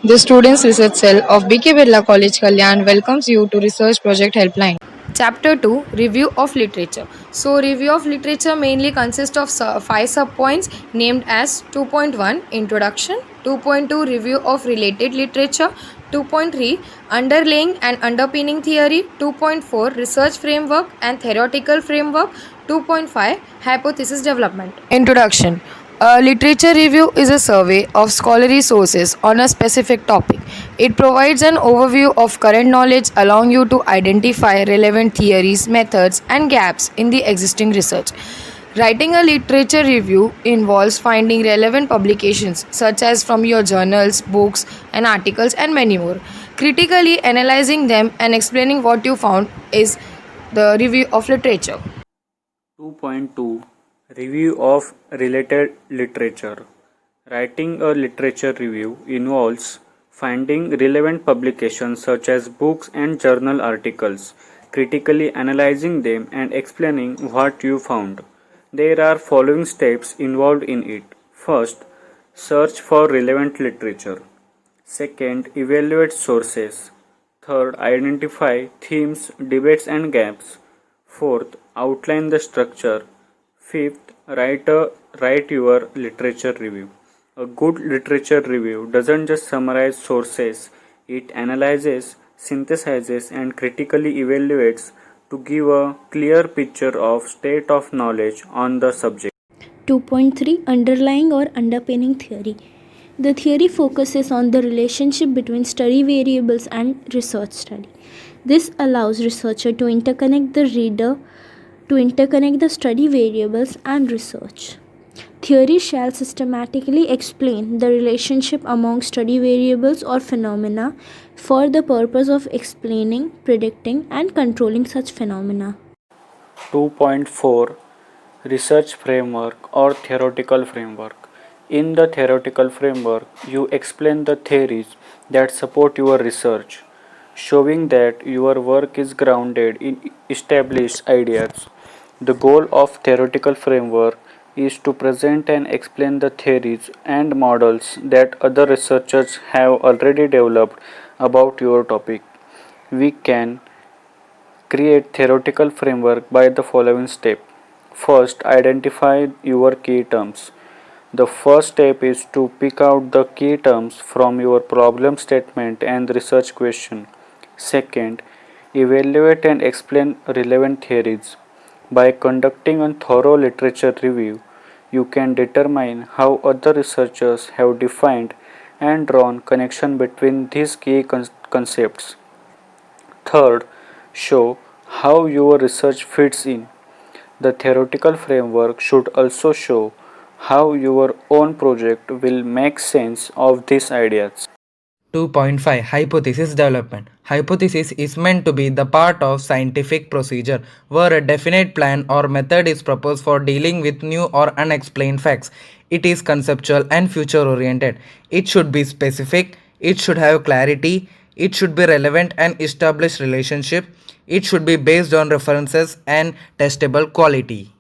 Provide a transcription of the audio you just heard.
The Students Research Cell of BK Birla College Kalyan welcomes you to Research Project Helpline. Chapter 2 Review of Literature. So, review of literature mainly consists of 5 subpoints named as 2.1 Introduction, 2.2 Review of Related Literature, 2.3 Underlying and Underpinning Theory, 2.4 Research Framework and Theoretical Framework, 2.5 Hypothesis Development. Introduction. A literature review is a survey of scholarly sources on a specific topic. It provides an overview of current knowledge, allowing you to identify relevant theories, methods, and gaps in the existing research. Writing a literature review involves finding relevant publications, such as from your journals, books, and articles, and many more. Critically analyzing them and explaining what you found is the review of literature. 2.2 Review of related literature. Writing a literature review involves finding relevant publications such as books and journal articles, critically analyzing them and explaining what you found. There are following steps involved in it. First, search for relevant literature. Second, evaluate sources. Third, identify themes, debates, and gaps. Fourth, outline the structure. Fifth, write your literature review. A good literature review doesn't just summarize sources, it analyzes, synthesizes, and critically evaluates to give a clear picture of state of knowledge on the subject. 2.3 Underlying or Underpinning Theory. The theory focuses on the relationship between study variables and research study. This allows researcher to interconnect the study variables and research. Theory shall systematically explain the relationship among study variables or phenomena for the purpose of explaining, predicting, and controlling such phenomena. 2.4 Research Framework or Theoretical Framework. In the theoretical framework, you explain the theories that support your research, showing that your work is grounded in established ideas. The goal of theoretical framework is to present and explain the theories and models that other researchers have already developed about your topic. We can create theoretical framework by the following step. First, identify your key terms. The first step is to pick out the key terms from your problem statement and research question. Second, evaluate and explain relevant theories. By conducting a thorough literature review, you can determine how other researchers have defined and drawn connection between these key concepts. Third, show how your research fits in. The theoretical framework should also show how your own project will make sense of these ideas. 2.5 Hypothesis Development. Hypothesis is meant to be the part of scientific procedure where a definite plan or method is proposed for dealing with new or unexplained facts. It is conceptual and future oriented. It should be specific, it should have clarity, it should be relevant and establish relationship, it should be based on references and testable quality.